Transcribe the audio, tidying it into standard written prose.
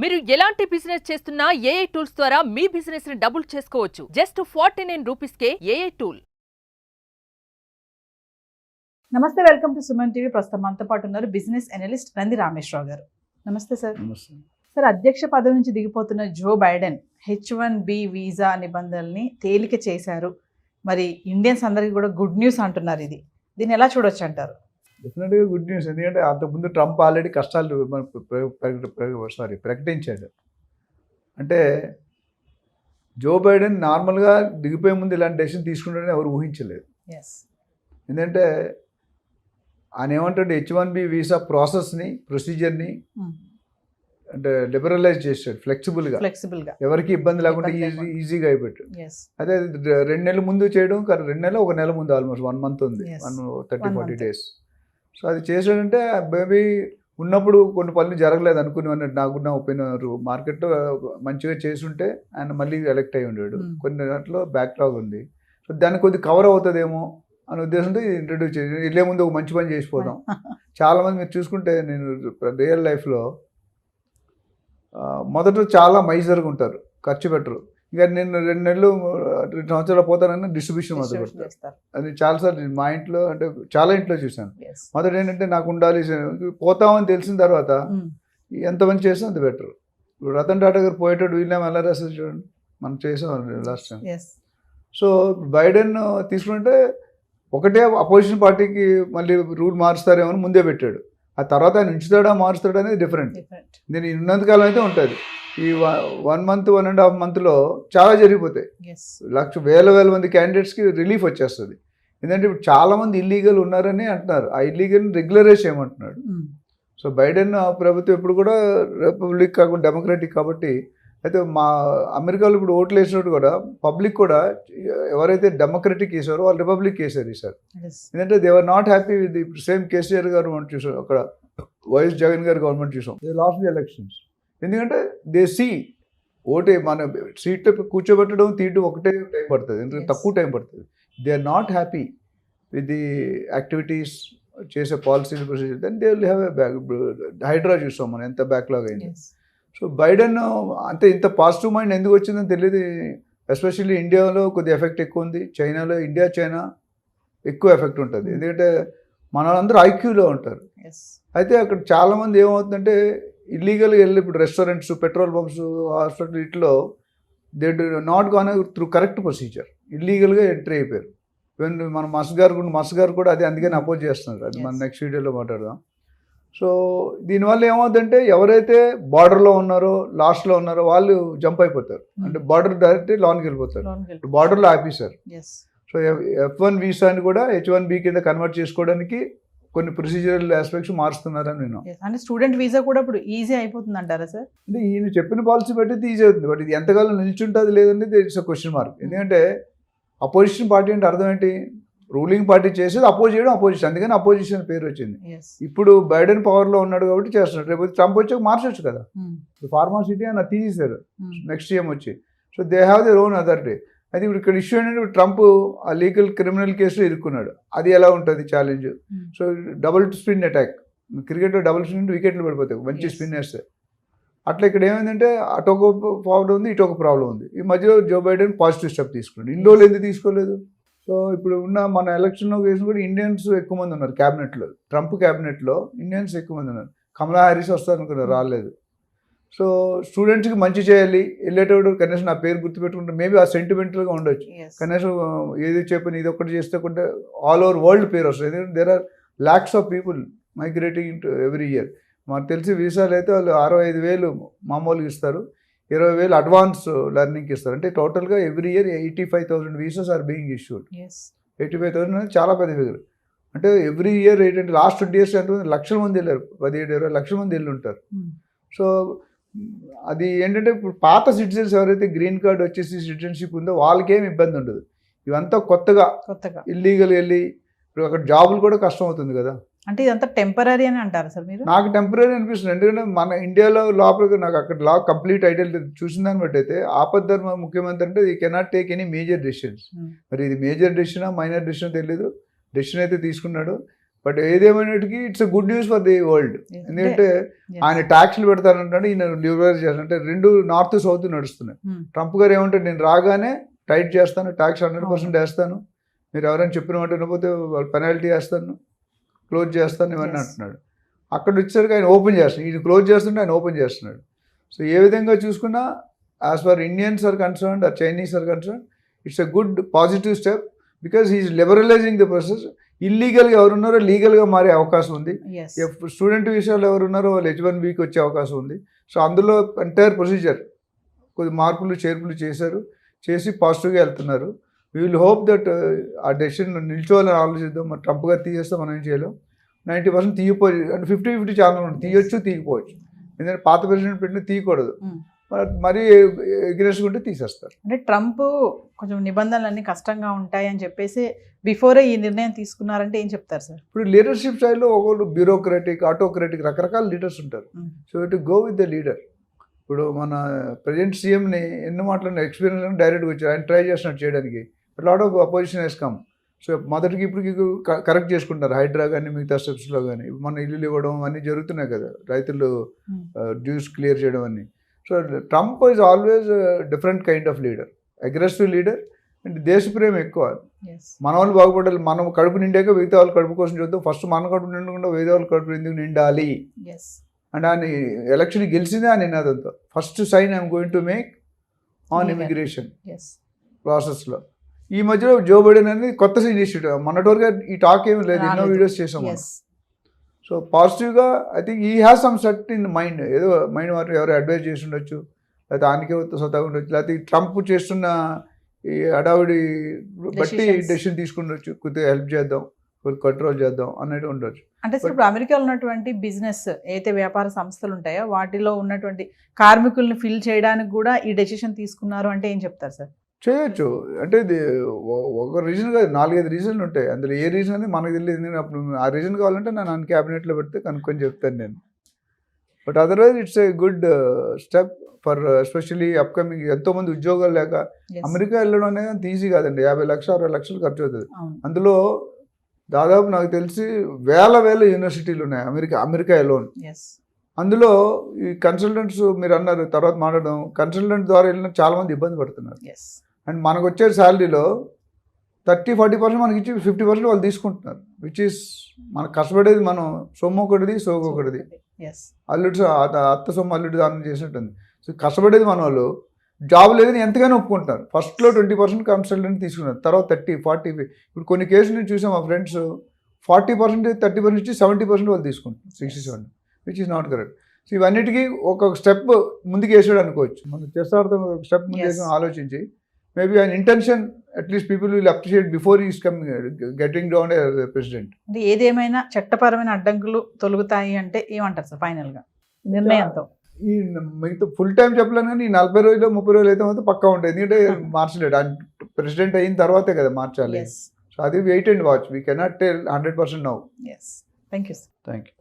మీరు ఎలాంటి బిజినెస్ చేస్తున్నా ఏఐ టూల్స్ ద్వారా మీ బిజినెస్ ని డబుల్ చేసుకోవచ్చు. జస్ట్ 49 రూపీస్కే ఏఐ టూల్. నమస్తే, వెల్కమ్ టు సుమన్ టీవీ. ప్రస్తుతం మనతో పాటు ఉన్నారు బిజినెస్ అనలిస్ట్ నంది రామేశ్వరరావు గారు. నమస్తే సార్. సార్, అధ్యక్ష పదవి నుంచి దిగిపోతున్న జో బైడెన్ H1B వీసా నిబంధనల్ని తేలిక చేశారు. మరి ఇండియన్స్ అందరికీ కూడా గుడ్ న్యూస్ అంటున్నారు. దీన్ని ఎలా చూడొచ్చు అంటారు? డెఫినెట్గా గుడ్ న్యూస్. ఎందుకంటే అంతకుముందు ట్రంప్ ఆల్రెడీ కష్టాలు ప్రకటించాడు. అంటే జో బైడెన్ నార్మల్గా దిగిపోయే ముందు ఇలాంటి డెసిషన్ తీసుకుంటాడని ఎవరు ఊహించలేదు. ఎందుకంటే ఆయన ఏమంటాడు, H1B వీసా ప్రాసెస్ని, ప్రొసీజర్ని అంటే లిబరలైజ్ చేశాడు, ఫ్లెక్సిబుల్గా ఎవరికి ఇబ్బంది లేకుండా ఈజీగా అయిపోయాడు. అదే 2 నెలల ముందు చేయడం, 2 నెలలు 1 నెల ముందు, ఆల్మోస్ట్ 1 మంత్ ఉంది, 30-40 days. సో అది చేశాడంటే మేబీ ఉన్నప్పుడు కొన్ని పనులు జరగలేదు అనుకునేవాడిని, నాకున్న ఒపీనియన్. మార్కెట్లో మంచిగా చేసుంటే ఆయన మళ్ళీ ఎలక్ట్ అయి ఉండేవాడు. కొన్ని దాంట్లో బ్యాక్లాగ్ ఉంది. సో దాన్ని కొద్ది కవర్ అవుతుందేమో అనే ఉద్దేశంతో ఇంట్రడ్యూస్ చేసి వెళ్ళే ముందు ఒక మంచి పని చేసిపోదాం. చాలామంది మీరు చూసుకుంటే, నేను రియల్ లైఫ్లో మొదట చాలా మైజర్గా ఉంటారు, ఖర్చు పెట్టరు. ఇక నేను 2 నెలలు 2 సంవత్సరాలు పోతానని డిస్ట్రిబ్యూషన్ మొదలు పెడతారు. అది చాలాసార్లు మా ఇంట్లో, అంటే చాలా ఇంట్లో చూశాను. మొదట ఏంటంటే నాకు ఉండాలి, పోతామని తెలిసిన తర్వాత ఎంత మంది చేస్తే అంత బెటర్. ఇప్పుడు రతన్ టాటా గారు పోయేటప్పుడు వీళ్ళేమో ఎలా రాస్తారు చూడండి, మనం చేసాం లాస్ట్ టైం. సో బైడెన్ తీసుకుంటే ఒకటే అపోజిషన్ పార్టీకి మళ్ళీ రూల్ మారుస్తారేమో అని ముందే పెట్టాడు. ఆ తర్వాత ఆయన ఉంచుతాడా మారుస్తాడా అనేది డిఫరెంట్. నేను ఉన్నంతకాలం అయితే ఉంటుంది. ఈ 1 month 1.5 monthలో చాలా జరిగిపోతాయి. వేల మంది క్యాండిడేట్స్కి రిలీఫ్ వచ్చేస్తుంది. ఎందుకంటే ఇప్పుడు చాలామంది ఇల్లీగల్ ఉన్నారని అంటున్నారు. ఆ ఇల్లీగల్ని రెగ్యులరైజ్ చేయమంటున్నాడు. సో బైడెన్ ప్రభుత్వం ఎప్పుడు కూడా రిపబ్లిక్ కాకుండా డెమోక్రటిక్ కాబట్టి, అయితే మా అమెరికాలో ఇప్పుడు ఓట్లు వేసినట్టు కూడా పబ్లిక్ కూడా ఎవరైతే డెమోక్రటిక్ వేసారో వాళ్ళు రిపబ్లిక్ వేసారు ఈసారి. ఎందుకంటే they are not happy with ఇప్పుడు సేమ్ కేసీఆర్ గవర్నమెంట్ చూసాం, అక్కడ వైఎస్ జగన్ గారి గవర్నమెంట్ చూసాం. They lost the elections. ఎందుకంటే దే సీ ఓటే మన సీట్లో కూర్చోబెట్టడం తీయడం ఒకటే టైం పడుతుంది, ఎందుకంటే తక్కువ టైం పడుతుంది. They are not happy with the activities, చేసే policy procedure. Then they will have a hydra చూసాం మనం ఎంత బ్యాక్లాగ్ అయింది. సో బైడెన్ అంటే ఇంత పాజిటివ్ మైండ్ ఎందుకు వచ్చిందని తెలియదు. ఎస్పెషల్లీ ఇండియాలో కొద్ది ఎఫెక్ట్ ఎక్కువ ఉంది, చైనాలో చైనా ఎక్కువ ఎఫెక్ట్ ఉంటుంది. ఎందుకంటే మన వాళ్ళందరూ ఐక్యూలో ఉంటారు. అయితే అక్కడ చాలామంది ఏమవుతుందంటే ఇల్లీగల్గా వెళ్ళి, ఇప్పుడు రెస్టారెంట్స్, పెట్రోల్ పంప్స్, హాస్పిటల్, ఇట్లో they do not gone through correct procedure, ఇల్లీగల్గా ఎంట్రీ అయిపోయారు. మన మస్ గారు కూడా అదే అందుకని అపోజ్ చేస్తున్నారు. అది మన నెక్స్ట్ వీడియోలో మాట్లాడదాం. సో దీనివల్ల ఏమవుతుందంటే ఎవరైతే బార్డర్లో ఉన్నారో, లాస్ట్లో ఉన్నారో వాళ్ళు జంప్ అయిపోతారు. అంటే బార్డర్ డైరెక్ట్ లోన్కి వెళ్ళిపోతారు. బార్డర్లో ఆపేశారు. సో F1 వీసాని కూడా H1B కింద కన్వర్ట్ చేసుకోవడానికి కొన్ని ప్రొసీజరల్ ఆస్పెక్ట్స్ మారుస్తున్నారని నేను. అంటే స్టూడెంట్ వీసా కూడా ఇప్పుడు ఈజీ అయిపోతుంది అంటారా సార్? అంటే ఈయన చెప్పిన పాలసీ బట్టి ఈజీ అవుతుంది. బట్ ఇది ఎంతకాలం నిల్చుంటుంది లేదంటే ఇట్స్ క్వశ్చన్ మార్క్. ఎందుకంటే అపోజిషన్ పార్టీ అంటే అర్థం ఏంటి, రూలింగ్ పార్టీ చేసేది అపోజ్ చేయడం, అపోజిషన్. అందుకని అపోజిషన్ పేరు వచ్చింది. ఇప్పుడు బైడెన్ పవర్లో ఉన్నాడు కాబట్టి చేస్తున్నాడు. రేపు ట్రంప్ వచ్చాక మార్చొచ్చు కదా. ఫార్మాసిటీ అని తీసేశారు నెక్స్ట్ సీఎం వచ్చి. So they have their own authority. అయితే ఇప్పుడు ఇక్కడ ఇష్యూ ఏంటంటే ట్రంప్ ఆ లీగల్ క్రిమినల్ కేసులో ఇరుక్కున్నాడు. అది ఎలా ఉంటుంది challenge. So double spin attack, క్రికెట్లో డబుల్ స్పిన్ వికెట్లు పడిపోతాయి మంచి స్పిన్ వేస్తే. అట్లా ఇక్కడ ఏమైందంటే అటు ఒక ప్రాబ్లం ఉంది, ఇటు ఒక ప్రాబ్లం ఉంది. ఈ మధ్యలో జో బైడెన్ పాజిటివ్ స్టెప్ తీసుకున్నాడు. ఇన్ని రోజులు ఎందుకు తీసుకోలేదు? సో ఇప్పుడు ఉన్న మన ఎలక్షన్లో కేసు కూడా ఇండియన్స్ ఎక్కువ మంది ఉన్నారు క్యాబినెట్లో. ట్రంప్ క్యాబినెట్లో ఇండియన్స్ ఎక్కువ మంది ఉన్నారు. కమలా హ్యారిస్ వస్తారు అనుకున్నారు, రాలేదు. సో స్టూడెంట్స్కి మంచి చేయాలి, వెళ్ళేటప్పుడు కనీసం నా పేరు గుర్తుపెట్టుకుంటే మేబీ ఆ సెంటిమెంటల్గా ఉండొచ్చు. కనీసం ఏది చెప్పని ఇది ఒక్కటి చేస్తే కొంటే ఆల్ ఓవర్ వరల్డ్ పేరు వస్తుంది. ఎందుకంటే there are lakhs of people migrating into every year. మాకు తెలిసి వీసాలు అయితే వాళ్ళు 65,000 మామూలుగా ఇస్తారు, 20,000 అడ్వాన్స్ లెర్నింగ్కి ఇస్తారు. అంటే టోటల్గా every year 85,000 visas are being issued. 85,000 అనేది చాలా పెద్ద ఫిగర్. అంటే ఎవ్రీ ఇయర్ ఏంటంటే లాస్ట్ 20 years ఎంతమంది లక్షల మంది వెళ్ళారు, 17-20 లక్షల మంది వెళ్ళి ఉంటారు. సో అది ఏంటంటే ఇప్పుడు పాత సిటిజన్స్ ఎవరైతే గ్రీన్ కార్డ్ వచ్చేసి సిటిజన్షిప్ ఉందో వాళ్ళకేం ఇబ్బంది ఉండదు. ఇవంతా కొత్తగా ఇల్లీగల్ వెళ్ళి ఇప్పుడు అక్కడ జాబులు కూడా కష్టం అవుతుంది కదా. అంటే ఇదంతా టెంపరీ అని అంటారు సార్ మీరు? నాకు టెంపరీ అనిపిస్తుంది. ఎందుకంటే మన ఇండియాలో లోపలికి నాకు అక్కడ లా కంప్లీట్ ఐడియా చూసిన దాన్ని బట్టి అయితే ఆపద్ధర్మ ముఖ్యమంత్రి అంటే ఈ cannot take any major decisions. మరి ఇది మేజర్ డెసిషనా మైనర్ డెసిషన్ తెలియదు. డెసిషన్ అయితే తీసుకున్నాడు. బట్ ఏదేమైనటికి it's good news for the world. ఎందుకంటే ఆయన ట్యాక్స్లు పెడతానంటాడు, ఈయన లిబరలైజ్ చేస్తాను. అంటే రెండు నార్త్ సౌత్ నడుస్తున్నాయి. ట్రంప్ గారు ఏమంటే నేను రాగానే టైట్ చేస్తాను, ట్యాక్స్ 100% వేస్తాను, మీరు ఎవరైనా చెప్పిన మాట వినకపోతే వాళ్ళు పెనాల్టీ వేస్తాను, క్లోజ్ చేస్తాను, ఇవన్నీ అంటున్నాడు. అక్కడ వచ్చేసరికి ఆయన ఓపెన్ చేస్తున్నాడు, ఈయన క్లోజ్ చేస్తుంటే ఆయన ఓపెన్ చేస్తున్నాడు. సో ఏ విధంగా చూసుకున్నా as far Indians are concerned or Chinese are concerned it's a good positive step because he's liberalising the process. ఇల్లీగల్గా ఎవరున్నారో లీగల్గా మారే అవకాశం ఉంది. స్టూడెంట్ విషయాలు ఎవరున్నారో వాళ్ళు H1Bకి వచ్చే అవకాశం ఉంది. సో అందులో ఎంటైర్ ప్రొసీజర్ కొద్ది మార్పులు చేర్పులు చేసి పాజిటివ్గా వెళ్తున్నారు. వీ విల్ హోప్ దట్ ఆ డెసిషన్ నిల్చోవాలని ఆలోచిద్దాం. మరి ట్రంప్ గారు తీసేస్తే మనం ఏం చేయలేం. 90% తీయపోయి అంటే 50-50 ఛానల్ ఉంటుంది, తీయొచ్చు తీయకపోవచ్చు. ఎందుకంటే పాత ప్రెసిడెంట్ పెట్టిన తీయకూడదు, మరీ ఎగ్రెసివ్ ఉంటే తీసేస్తారు. అంటే ట్రంప్ కొంచెం నిబంధనలన్నీ కష్టంగా ఉంటాయి అని చెప్పేసి బిఫోరే ఈ నిర్ణయం తీసుకున్నారంటే ఏం చెప్తారు సార్? ఇప్పుడు లీడర్షిప్ స్టైల్లో ఒకళ్ళు బ్యూరోక్రాటిక్, ఆటోక్రాటిక్ రకరకాల లీడర్స్ ఉంటారు. So it go with the leader. ఇప్పుడు మన ప్రజెంట్ సీఎంని ఎన్ని మాట్లాడిన ఎక్స్పీరియన్స్ డైరెక్ట్గా వచ్చారు, ఆయన ట్రై చేసినట్టు చేయడానికి. Lot of opposition he's come. So మొదటికి ఇప్పటికి కరెక్ట్ చేసుకుంటారు, హైడ్రా కానీ మిగతా స్టెప్స్లో కానీ. మన ఇల్లు ఇవ్వడం అన్నీ జరుగుతున్నాయి కదా, రైతులు డ్యూస్ క్లియర్ చేయడం అన్నీ. So Trump is always different kind of leader, aggressive leader and దేశప్రేమ ఎక్కువ. మన వాళ్ళు బాగుపడాలి, మనం కడుపు నిండాక మిగతా వాళ్ళు కడుపు కోసం చూద్దాం. ఫస్ట్ మన కడుపు నిండకుండా వేరే వాళ్ళు కడుపు ఎందుకు నిండాలి అండ్ ఆయన ఎలక్షన్ గెలిచిందే ఆ నినాదంతో. First sign I'm going to make on immigration ప్రాసెస్లో. ఈ మధ్యలో జో బైడెన్ అనేది కొత్త ఇనిషియేటివ్, మొన్నటి వరకు ఈ టాక్ ఏమి లేదు, ఎన్నో వీడియోస్ చేసాం. సో పాజిటివ్గా ఐ థింక్ ఈ has some set in mind, ఏదో మైండ్ మాట ఎవరు అడ్వైజ్ చేసి ఉండొచ్చు, లేకపోతే ఆయనకే స్వతహాగా ఉండొచ్చు, లేకపోతే ట్రంప్ చేస్తున్న ఈ హడావిడి బట్టి డెసిషన్ తీసుకుండొచ్చు, కొద్దిగా హెల్ప్ చేద్దాం, కొద్దిగా కంట్రోల్ చేద్దాం అన్నట్టు ఉండొచ్చు. అంటే సార్ ఇప్పుడు అమెరికాలో ఉన్నటువంటి బిజినెస్ ఏదైతే వ్యాపార సంస్థలు ఉంటాయో వాటిలో ఉన్నటువంటి కార్మికుల్ని ఫిల్ చేయడానికి కూడా ఈ డెసిషన్ తీసుకున్నారు అంటే ఏం చెప్తారు సార్? చేయొచ్చు. అంటే ఇది ఒక రీజన్ కాదు, 4-5 రీజన్లు ఉంటాయి. అందులో ఏ రీజన్ అనేది మనకు తెలియదు. నేను అప్పుడు ఆ రీజన్ కావాలంటే నన్ను క్యాబినెట్లో పెడితే కనుక్కొని చెప్తాను నేను. But otherwise it's a good step for especially upcoming. ఎంతోమంది ఉద్యోగాలు లేక అమెరికా వెళ్ళడం అనేది అంత ఈజీ కాదండి. 50 లక్షలు 60 లక్షలు ఖర్చు అవుతుంది. అందులో దాదాపు నాకు తెలిసి వేల యూనివర్సిటీలు ఉన్నాయి అమెరికా ఎలోన్. అందులో ఈ కన్సల్టెంట్స్ మీరు అన్నారు తర్వాత మాట్లాడడం, కన్సల్టెంట్ ద్వారా వెళ్ళిన చాలామంది ఇబ్బంది పడుతున్నారు. అండ్ మనకు వచ్చే శాలరీలో 30-40% మనకి ఇచ్చి 50% వాళ్ళు తీసుకుంటున్నారు. విచ్ ఈస్ మనకు కష్టపడేది మనం సొమ్ము ఒకటిది సోగు ఒకటిది. అల్లుడు అత్త సొమ్ము అల్లుడు దానం చేసినట్టుంది. సో కష్టపడేది మన వాళ్ళు, జాబ్ లేదని ఎంతగానో ఒప్పుకుంటున్నారు. ఫస్ట్లో 20% కన్సల్టెంట్ తీసుకున్నారు, తర్వాత 30-40. ఇప్పుడు కొన్ని కేసులు నేను చూసాం, మా ఫ్రెండ్స్ 40% 30% ఇచ్చి 70% వాళ్ళు తీసుకుంటున్నారు, 67, which is not correct. So ఇవన్నిటికీ ఒక స్టెప్ ముందుకు వేసాడు అనుకోవచ్చు. మనం చేస్తార్థం ఒక స్టెప్ ముందు వేసాం ఆలోచించి. మేబీ ఆయన intention at least people will appreciate before is getting down as president. అంటే ఏదేమైనా చట్టపరమైన అడ్డంకులు తొలగుతాయి అంటే ఏమంటారు సార్ ఫైనల్గా నిర్ణయంతో? ఈ మిగతా ఫుల్ టైం చెప్పలేను కానీ 40 రోజులు 30 రోజులు అయితే మాత్రం పక్కా ఉంటుంది. ఎందుకంటే మార్చలేడు, ఆయన ప్రెసిడెంట్ అయిన తర్వాతే కదా మార్చాలి. సో అది wait and watch. We cannot tell 100% now. Thank you. Thank you.